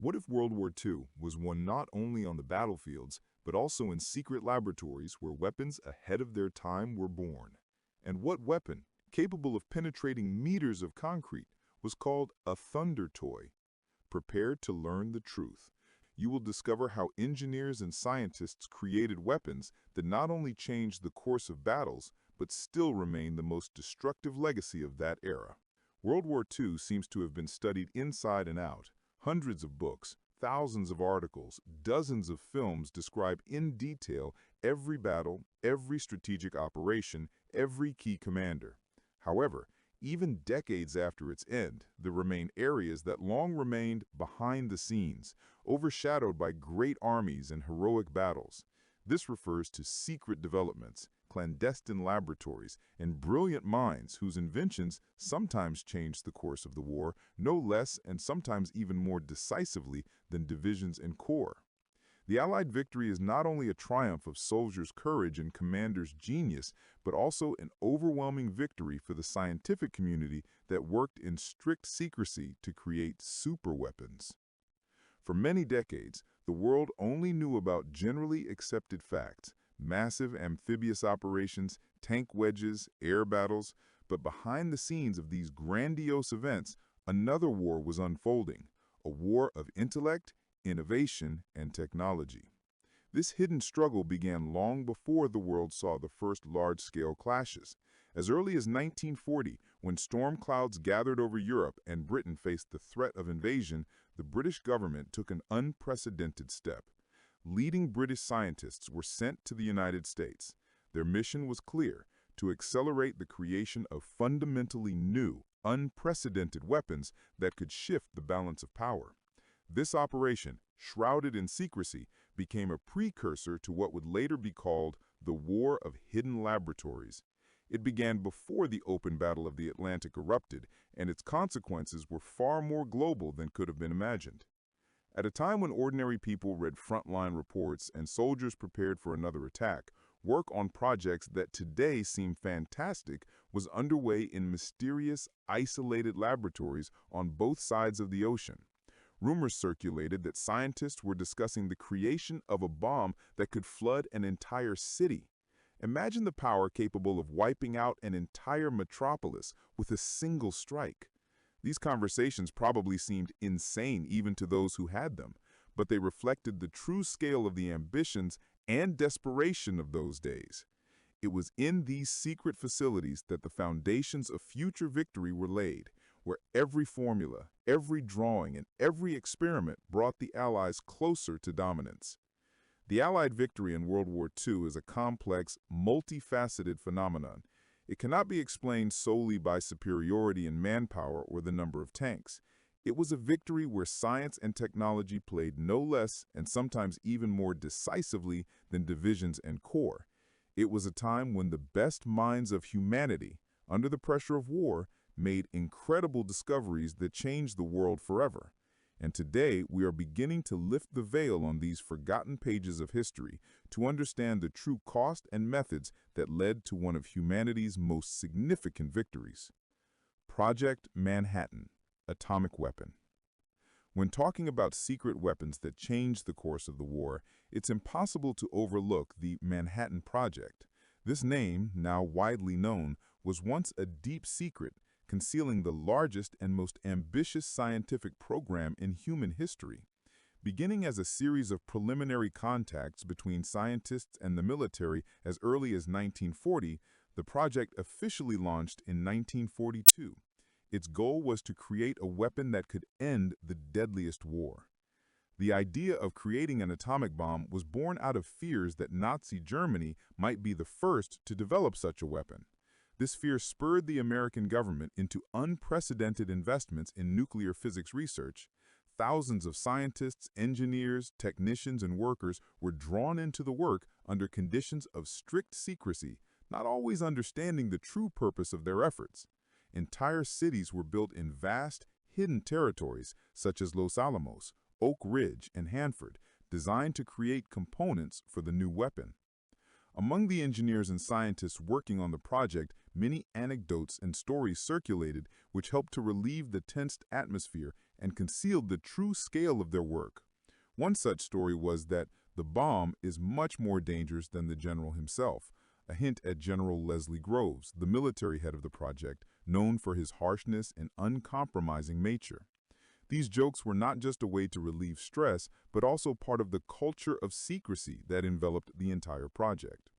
What if World War II was won not only on the battlefields, but also in secret laboratories where weapons ahead of their time were born? And what weapon, capable of penetrating meters of concrete, was called a thunder toy? Prepare to learn the truth. You will discover how engineers and scientists created weapons that not only changed the course of battles, but still remain the most destructive legacy of that era. World War II seems to have been studied inside and out. Hundreds of books, thousands of articles, dozens of films describe in detail every battle, every strategic operation, every key commander. However, even decades after its end, there remain areas that long remained behind the scenes, overshadowed by great armies and heroic battles. This refers to secret developments, clandestine laboratories, and brilliant minds whose inventions sometimes changed the course of the war, no less and sometimes even more decisively than divisions and corps. The Allied victory is not only a triumph of soldiers' courage and commanders' genius, but also an overwhelming victory for the scientific community that worked in strict secrecy to create superweapons. For many decades, the world only knew about generally accepted facts, massive amphibious operations, tank wedges, air battles, but behind the scenes of these grandiose events, another war was unfolding, a war of intellect, innovation, and technology. This hidden struggle began long before the world saw the first large-scale clashes. As early as 1940, when storm clouds gathered over Europe and Britain faced the threat of invasion, the British government took an unprecedented step. Leading British scientists were sent to the United States. Their mission was clear: to accelerate the creation of fundamentally new, unprecedented weapons that could shift the balance of power. This operation, shrouded in secrecy, became a precursor to what would later be called the War of Hidden Laboratories. It began before the open battle of the Atlantic erupted, and its consequences were far more global than could have been imagined. At a time when ordinary people read frontline reports and soldiers prepared for another attack, work on projects that today seem fantastic was underway in mysterious, isolated laboratories on both sides of the ocean. Rumors circulated that scientists were discussing the creation of a bomb that could flood an entire city. Imagine the power capable of wiping out an entire metropolis with a single strike. These conversations probably seemed insane even to those who had them, but they reflected the true scale of the ambitions and desperation of those days. It was in these secret facilities that the foundations of future victory were laid, where every formula, every drawing, and every experiment brought the Allies closer to dominance. The Allied victory in World War II is a complex, multifaceted phenomenon. It cannot be explained solely by superiority in manpower or the number of tanks. It was a victory where science and technology played no less and sometimes even more decisively than divisions and corps. It was a time when the best minds of humanity, under the pressure of war, made incredible discoveries that changed the world forever. And today, we are beginning to lift the veil on these forgotten pages of history to understand the true cost and methods that led to one of humanity's most significant victories. Project Manhattan, atomic weapon. When talking about secret weapons that changed the course of the war, it's impossible to overlook the Manhattan Project. This name, now widely known, was once a deep secret, concealing the largest and most ambitious scientific program in human history. Beginning as a series of preliminary contacts between scientists and the military as early as 1940, the project officially launched in 1942. Its goal was to create a weapon that could end the deadliest war. The idea of creating an atomic bomb was born out of fears that Nazi Germany might be the first to develop such a weapon. This fear spurred the American government into unprecedented investments in nuclear physics research. Thousands of scientists, engineers, technicians, and workers were drawn into the work under conditions of strict secrecy, not always understanding the true purpose of their efforts. Entire cities were built in vast, hidden territories such as Los Alamos, Oak Ridge, and Hanford, designed to create components for the new weapon. Among the engineers and scientists working on the project, many anecdotes and stories circulated which helped to relieve the tensed atmosphere and concealed the true scale of their work. One such story was that the bomb is much more dangerous than the general himself, a hint at General Leslie Groves, the military head of the project, known for his harshness and uncompromising nature. These jokes were not just a way to relieve stress, but also part of the culture of secrecy that enveloped the entire project.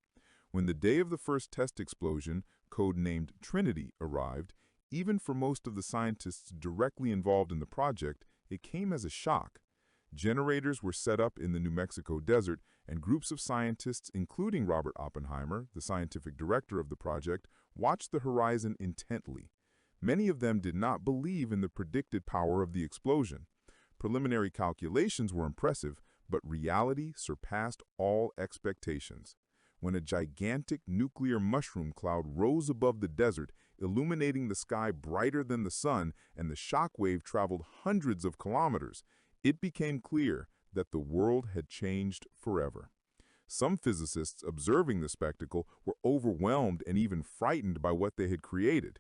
When the day of the first test explosion, codenamed Trinity, arrived, even for most of the scientists directly involved in the project, it came as a shock. Generators were set up in the New Mexico desert, and groups of scientists, including Robert Oppenheimer, the scientific director of the project, watched the horizon intently. Many of them did not believe in the predicted power of the explosion. Preliminary calculations were impressive, but reality surpassed all expectations. When a gigantic nuclear mushroom cloud rose above the desert, illuminating the sky brighter than the sun, and the shock wave traveled hundreds of kilometers, it became clear that the world had changed forever. Some physicists observing the spectacle were overwhelmed and even frightened by what they had created.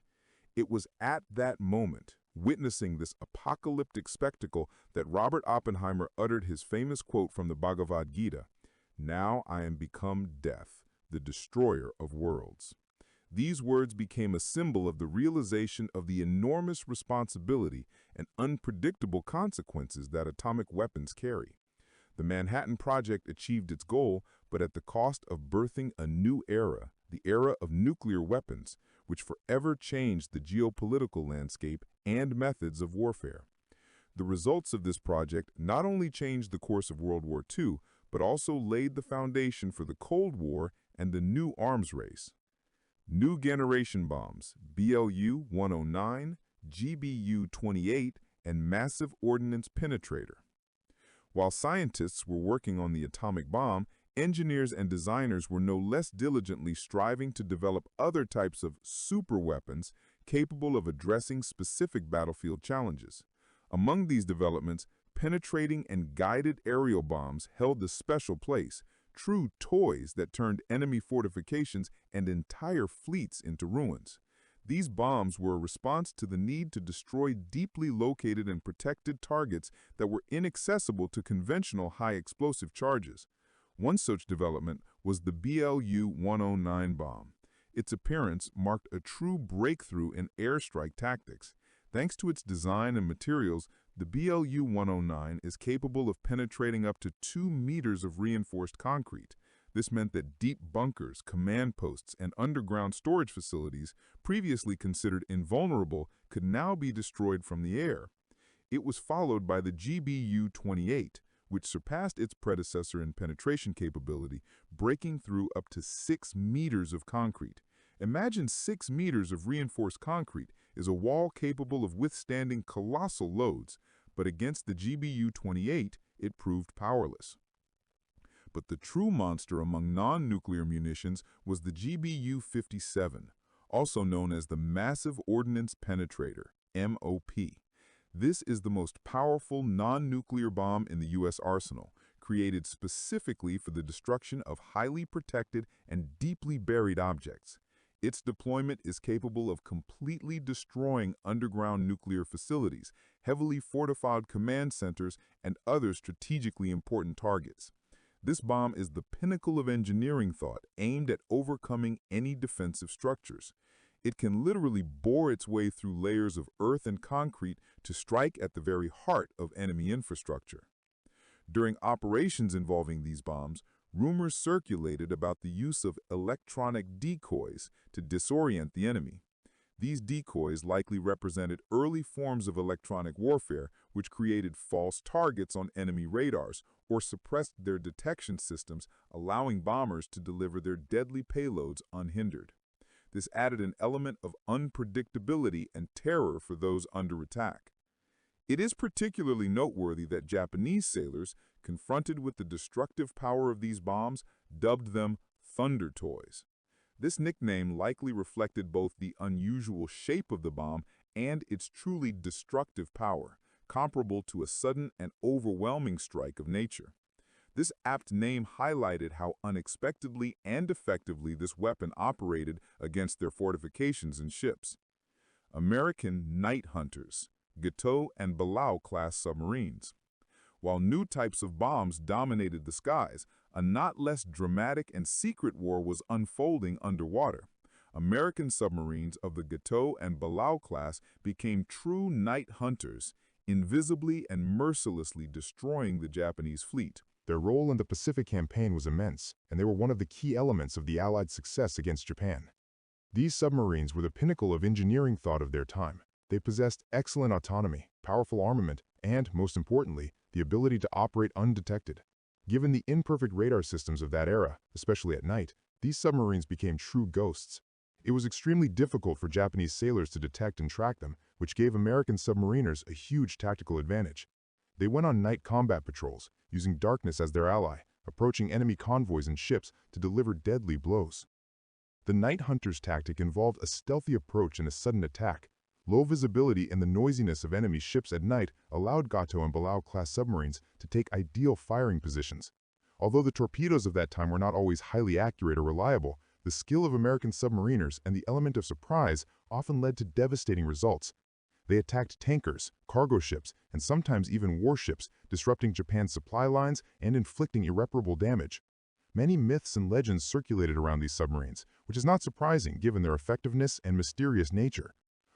It was at that moment, witnessing this apocalyptic spectacle, that Robert Oppenheimer uttered his famous quote from the Bhagavad Gita, "Now I am become death, the destroyer of worlds." These words became a symbol of the realization of the enormous responsibility and unpredictable consequences that atomic weapons carry. The Manhattan Project achieved its goal, but at the cost of birthing a new era, the era of nuclear weapons, which forever changed the geopolitical landscape and methods of warfare. The results of this project not only changed the course of World War II, but also laid the foundation for the Cold War and the new arms race. New generation bombs, BLU-109, GBU-28, and massive ordnance penetrator. While scientists were working on the atomic bomb, engineers and designers were no less diligently striving to develop other types of superweapons capable of addressing specific battlefield challenges. Among these developments, penetrating and guided aerial bombs held a special place, true toys that turned enemy fortifications and entire fleets into ruins. These bombs were a response to the need to destroy deeply located and protected targets that were inaccessible to conventional high-explosive charges. One such development was the BLU-109 bomb. Its appearance marked a true breakthrough in airstrike tactics. Thanks to its design and materials, the BLU-109 is capable of penetrating up to 2 meters of reinforced concrete. This meant that deep bunkers, command posts, and underground storage facilities, previously considered invulnerable, could now be destroyed from the air. It was followed by the GBU-28, which surpassed its predecessor in penetration capability, breaking through up to 6 meters of concrete. Imagine 6 meters of reinforced concrete is a wall capable of withstanding colossal loads, but against the GBU-28, it proved powerless. But the true monster among non-nuclear munitions was the GBU-57, also known as the Massive Ordnance Penetrator, MOP. This is the most powerful non-nuclear bomb in the U.S. arsenal, created specifically for the destruction of highly protected and deeply buried objects. Its deployment is capable of completely destroying underground nuclear facilities, heavily fortified command centers, and other strategically important targets. This bomb is the pinnacle of engineering thought aimed at overcoming any defensive structures. It can literally bore its way through layers of earth and concrete to strike at the very heart of enemy infrastructure. During operations involving these bombs, rumors circulated about the use of electronic decoys to disorient the enemy. These decoys likely represented early forms of electronic warfare, which created false targets on enemy radars or suppressed their detection systems, allowing bombers to deliver their deadly payloads unhindered. This added an element of unpredictability and terror for those under attack. It is particularly noteworthy that Japanese sailors, confronted with the destructive power of these bombs, dubbed them Thunder Toys. This nickname likely reflected both the unusual shape of the bomb and its truly destructive power, comparable to a sudden and overwhelming strike of nature. This apt name highlighted how unexpectedly and effectively this weapon operated against their fortifications and ships. American night hunters, Gato and Palau-class submarines. While new types of bombs dominated the skies, a not less dramatic and secret war was unfolding underwater. American submarines of the Gato and Palau class became true night hunters, invisibly and mercilessly destroying the Japanese fleet. Their role in the Pacific campaign was immense, and they were one of the key elements of the Allied success against Japan. These submarines were the pinnacle of engineering thought of their time. They possessed excellent autonomy, powerful armament, and, most importantly, the ability to operate undetected. Given the imperfect radar systems of that era, especially at night, these submarines became true ghosts. It was extremely difficult for Japanese sailors to detect and track them, which gave American submariners a huge tactical advantage. They went on night combat patrols, using darkness as their ally, approaching enemy convoys and ships to deliver deadly blows. The night hunters tactic involved a stealthy approach and a sudden attack. Low visibility and the noisiness of enemy ships at night allowed Gato and Palau-class submarines to take ideal firing positions. Although the torpedoes of that time were not always highly accurate or reliable, the skill of American submariners and the element of surprise often led to devastating results. They attacked tankers, cargo ships, and sometimes even warships, disrupting Japan's supply lines and inflicting irreparable damage. Many myths and legends circulated around these submarines, which is not surprising given their effectiveness and mysterious nature.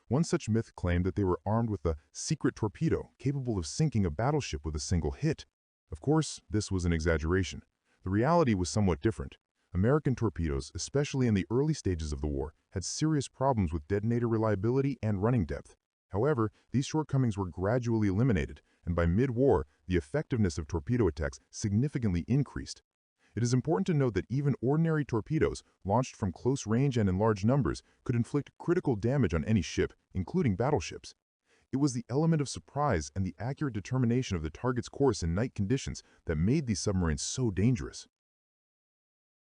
One such myth claimed that they were armed with a secret torpedo capable of sinking a battleship with a single hit. Of course, this was an exaggeration. The reality was somewhat different. American torpedoes, especially in the early stages of the war, had serious problems with detonator reliability and running depth. However, these shortcomings were gradually eliminated, and by mid-war, the effectiveness of torpedo attacks significantly increased. It is important to note that even ordinary torpedoes, launched from close range and in large numbers, could inflict critical damage on any ship, including battleships. It was the element of surprise and the accurate determination of the target's course in night conditions that made these submarines so dangerous.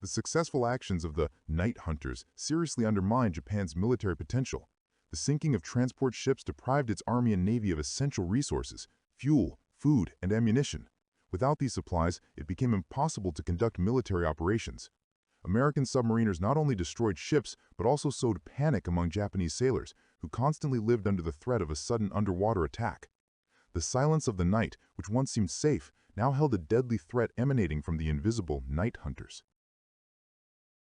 The successful actions of the night hunters seriously undermined Japan's military potential. The sinking of transport ships deprived its army and navy of essential resources, fuel, food, and ammunition. Without these supplies, it became impossible to conduct military operations. American submariners not only destroyed ships, but also sowed panic among Japanese sailors, who constantly lived under the threat of a sudden underwater attack. The silence of the night, which once seemed safe, now held a deadly threat emanating from the invisible night hunters.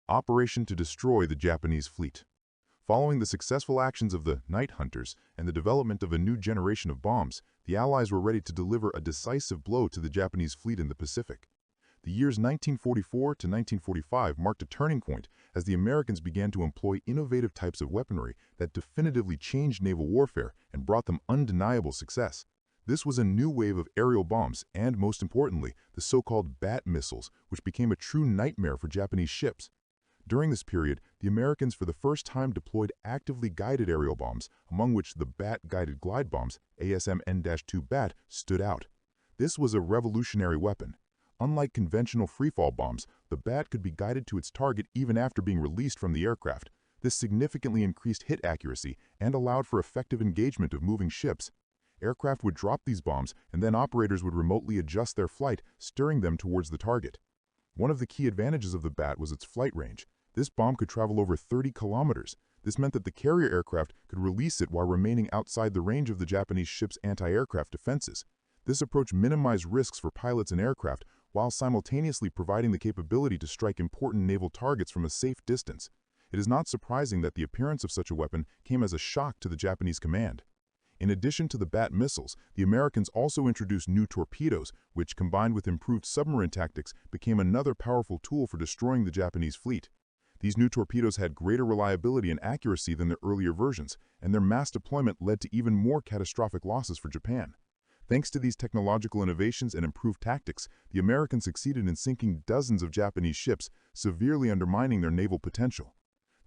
Operation to destroy the Japanese fleet. Following the successful actions of the night hunters and the development of a new generation of bombs, the Allies were ready to deliver a decisive blow to the Japanese fleet in the Pacific. The years 1944 to 1945 marked a turning point as the Americans began to employ innovative types of weaponry that definitively changed naval warfare and brought them undeniable success. This was a new wave of aerial bombs and, most importantly, the so-called bat missiles, which became a true nightmare for Japanese ships. During this period, the Americans for the first time deployed actively guided aerial bombs, among which the bat-guided glide bombs, ASM-N-2 BAT, stood out. This was a revolutionary weapon. Unlike conventional freefall bombs, the BAT could be guided to its target even after being released from the aircraft. This significantly increased hit accuracy and allowed for effective engagement of moving ships. Aircraft would drop these bombs, and then operators would remotely adjust their flight, steering them towards the target. One of the key advantages of the BAT was its flight range. This bomb could travel over 30 kilometers. This meant that the carrier aircraft could release it while remaining outside the range of the Japanese ship's anti-aircraft defenses. This approach minimized risks for pilots and aircraft while simultaneously providing the capability to strike important naval targets from a safe distance. It is not surprising that the appearance of such a weapon came as a shock to the Japanese command. In addition to the BAT missiles, the Americans also introduced new torpedoes, which, combined with improved submarine tactics, became another powerful tool for destroying the Japanese fleet. These new torpedoes had greater reliability and accuracy than their earlier versions, and their mass deployment led to even more catastrophic losses for Japan. Thanks to these technological innovations and improved tactics, the Americans succeeded in sinking dozens of Japanese ships, severely undermining their naval potential.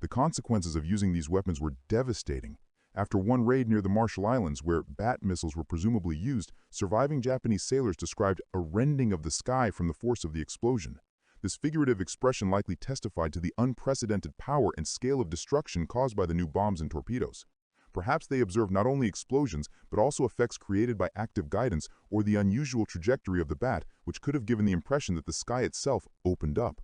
The consequences of using these weapons were devastating. After one raid near the Marshall Islands, where BAT missiles were presumably used, surviving Japanese sailors described a rending of the sky from the force of the explosion. This figurative expression likely testified to the unprecedented power and scale of destruction caused by the new bombs and torpedoes. Perhaps they observed not only explosions, but also effects created by active guidance or the unusual trajectory of the BAT, which could have given the impression that the sky itself opened up.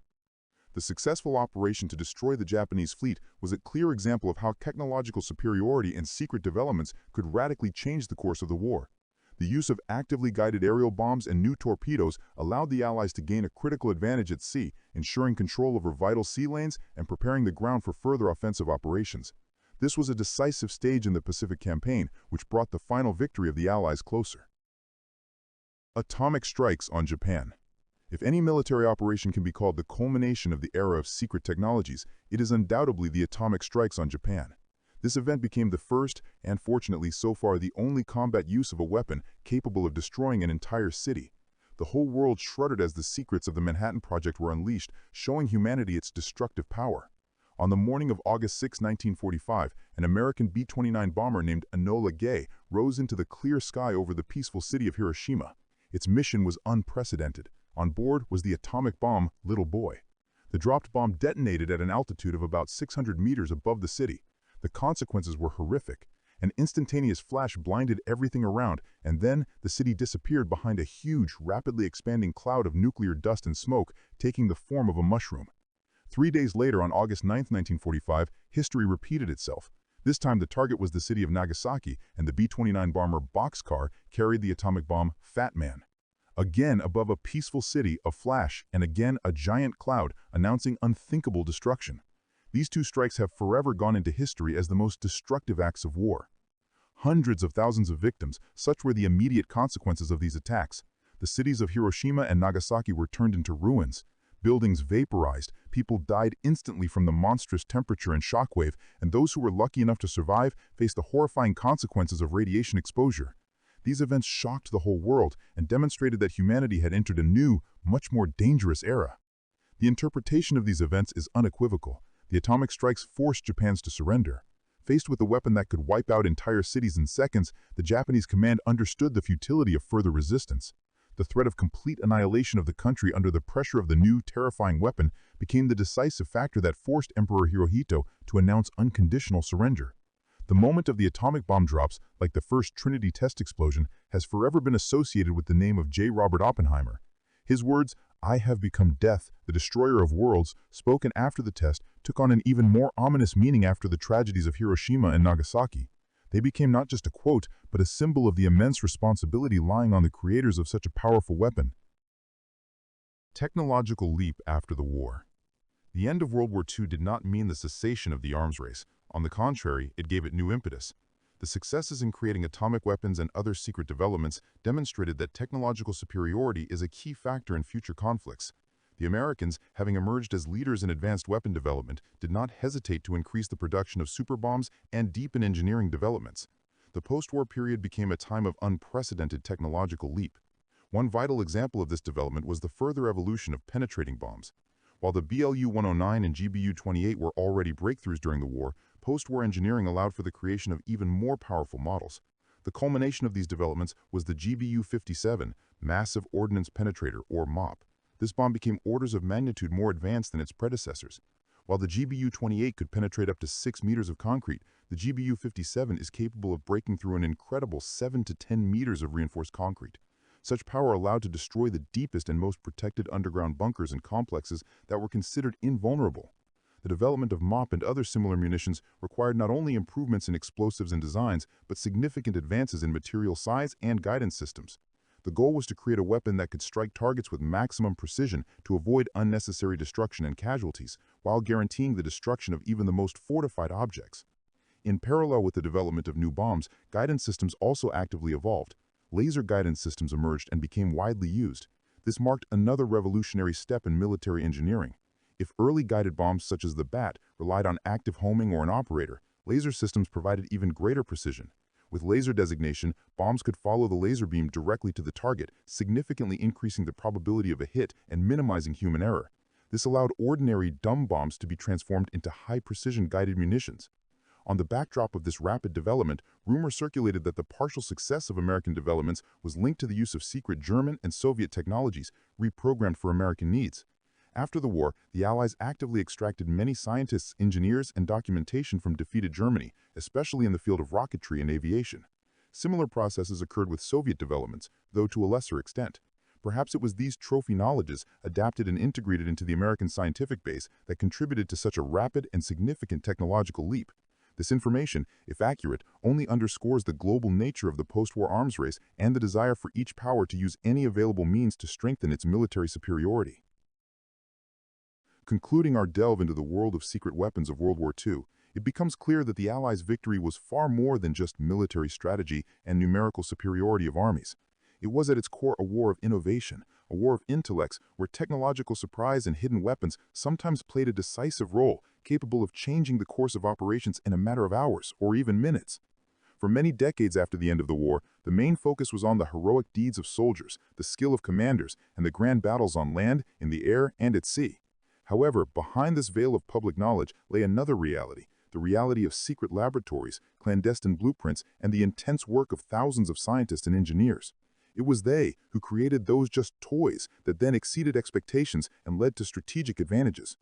The successful operation to destroy the Japanese fleet was a clear example of how technological superiority and secret developments could radically change the course of the war. The use of actively guided aerial bombs and new torpedoes allowed the Allies to gain a critical advantage at sea, ensuring control over vital sea lanes and preparing the ground for further offensive operations. This was a decisive stage in the Pacific Campaign, which brought the final victory of the Allies closer. Atomic strikes on Japan. If any military operation can be called the culmination of the era of secret technologies, it is undoubtedly the atomic strikes on Japan. This event became the first, and fortunately so far the only combat use of a weapon capable of destroying an entire city. The whole world shuddered as the secrets of the Manhattan Project were unleashed, showing humanity its destructive power. On the morning of August 6, 1945, an American B-29 bomber named Enola Gay rose into the clear sky over the peaceful city of Hiroshima. Its mission was unprecedented. On board was the atomic bomb, Little Boy. The dropped bomb detonated at an altitude of about 600 meters above the city. The consequences were horrific. An instantaneous flash blinded everything around, and then the city disappeared behind a huge, rapidly expanding cloud of nuclear dust and smoke, taking the form of a mushroom. 3 days later, on August 9, 1945, history repeated itself. This time the target was the city of Nagasaki, and the B-29 bomber Boxcar carried the atomic bomb Fat Man. Again, above a peaceful city, a flash, and again a giant cloud announcing unthinkable destruction. These two strikes have forever gone into history as the most destructive acts of war. Hundreds of thousands of victims, such were the immediate consequences of these attacks. The cities of Hiroshima and Nagasaki were turned into ruins. Buildings vaporized, people died instantly from the monstrous temperature and shockwave, and those who were lucky enough to survive faced the horrifying consequences of radiation exposure. These events shocked the whole world and demonstrated that humanity had entered a new, much more dangerous era. The interpretation of these events is unequivocal. The atomic strikes forced Japan to surrender. Faced with a weapon that could wipe out entire cities in seconds, the Japanese command understood the futility of further resistance. The threat of complete annihilation of the country under the pressure of the new, terrifying weapon became the decisive factor that forced Emperor Hirohito to announce unconditional surrender. The moment of the atomic bomb drops, like the first Trinity test explosion, has forever been associated with the name of J. Robert Oppenheimer. His words, "I have become death, the destroyer of worlds," spoken after the test, took on an even more ominous meaning after the tragedies of Hiroshima and Nagasaki. They became not just a quote, but a symbol of the immense responsibility lying on the creators of such a powerful weapon. Technological leap after the war. The end of World War II did not mean the cessation of the arms race. On the contrary, it gave it new impetus. The successes in creating atomic weapons and other secret developments demonstrated that technological superiority is a key factor in future conflicts. The Americans, having emerged as leaders in advanced weapon development, did not hesitate to increase the production of superbombs and deepen engineering developments. The post-war period became a time of unprecedented technological leap. One vital example of this development was the further evolution of penetrating bombs. While the BLU-109 and GBU-28 were already breakthroughs during the war, post-war engineering allowed for the creation of even more powerful models. The culmination of these developments was the GBU-57, Massive Ordnance Penetrator, or MOP. This bomb became orders of magnitude more advanced than its predecessors. While the GBU-28 could penetrate up to 6 meters of concrete, the GBU-57 is capable of breaking through an incredible 7 to 10 meters of reinforced concrete. Such power allowed to destroy the deepest and most protected underground bunkers and complexes that were considered invulnerable. The development of MOP and other similar munitions required not only improvements in explosives and designs, but significant advances in material size and guidance systems. The goal was to create a weapon that could strike targets with maximum precision to avoid unnecessary destruction and casualties, while guaranteeing the destruction of even the most fortified objects. In parallel with the development of new bombs, guidance systems also actively evolved. Laser guidance systems emerged and became widely used. This marked another revolutionary step in military engineering. If early guided bombs such as the BAT relied on active homing or an operator, laser systems provided even greater precision. With laser designation, bombs could follow the laser beam directly to the target, significantly increasing the probability of a hit and minimizing human error. This allowed ordinary dumb bombs to be transformed into high-precision guided munitions. On the backdrop of this rapid development, rumor circulated that the partial success of American developments was linked to the use of secret German and Soviet technologies, reprogrammed for American needs. After the war, the Allies actively extracted many scientists, engineers, and documentation from defeated Germany, especially in the field of rocketry and aviation. Similar processes occurred with Soviet developments, though to a lesser extent. Perhaps it was these trophy knowledges, adapted and integrated into the American scientific base, that contributed to such a rapid and significant technological leap. This information, if accurate, only underscores the global nature of the post-war arms race and the desire for each power to use any available means to strengthen its military superiority. Concluding our delve into the world of secret weapons of World War II, it becomes clear that the Allies' victory was far more than just military strategy and numerical superiority of armies. It was at its core a war of innovation, a war of intellects where technological surprise and hidden weapons sometimes played a decisive role, capable of changing the course of operations in a matter of hours or even minutes. For many decades after the end of the war, the main focus was on the heroic deeds of soldiers, the skill of commanders, and the grand battles on land, in the air, and at sea. However, behind this veil of public knowledge lay another reality, the reality of secret laboratories, clandestine blueprints, and the intense work of thousands of scientists and engineers. It was they who created those just toys that then exceeded expectations and led to strategic advantages.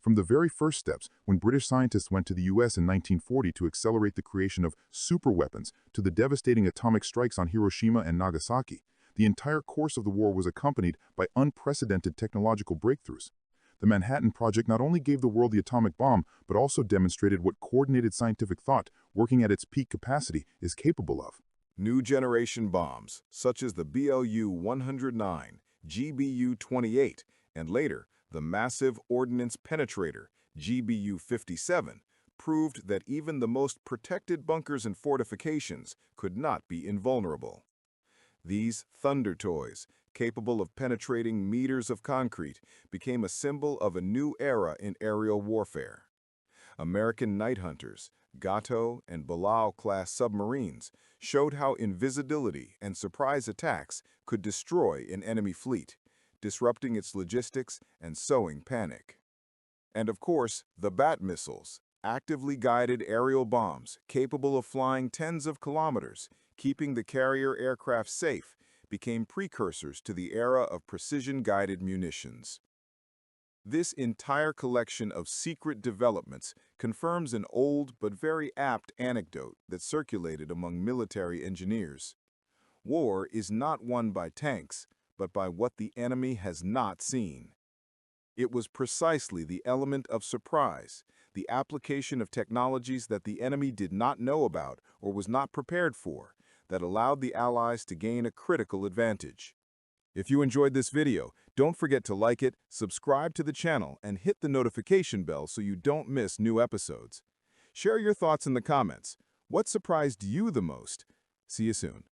From the very first steps, when British scientists went to the US in 1940 to accelerate the creation of superweapons, to the devastating atomic strikes on Hiroshima and Nagasaki, the entire course of the war was accompanied by unprecedented technological breakthroughs. The Manhattan Project not only gave the world the atomic bomb, but also demonstrated what coordinated scientific thought, working at its peak capacity, is capable of. New generation bombs, such as the BLU-109, GBU-28, and later, the Massive Ordnance Penetrator, GBU-57, proved that even the most protected bunkers and fortifications could not be invulnerable. These thunder toys, capable of penetrating meters of concrete, became a symbol of a new era in aerial warfare. American night hunters, Gato and Gato-class submarines, showed how invisibility and surprise attacks could destroy an enemy fleet, disrupting its logistics and sowing panic. And of course, the Bat missiles, actively guided aerial bombs capable of flying tens of kilometers, keeping the carrier aircraft safe, became precursors to the era of precision-guided munitions. This entire collection of secret developments confirms an old but very apt anecdote that circulated among military engineers. War is not won by tanks, but by what the enemy has not seen. It was precisely the element of surprise, the application of technologies that the enemy did not know about or was not prepared for, that allowed the Allies to gain a critical advantage. If you enjoyed this video, don't forget to like it, subscribe to the channel, and hit the notification bell so you don't miss new episodes. Share your thoughts in the comments. What surprised you the most? See you soon.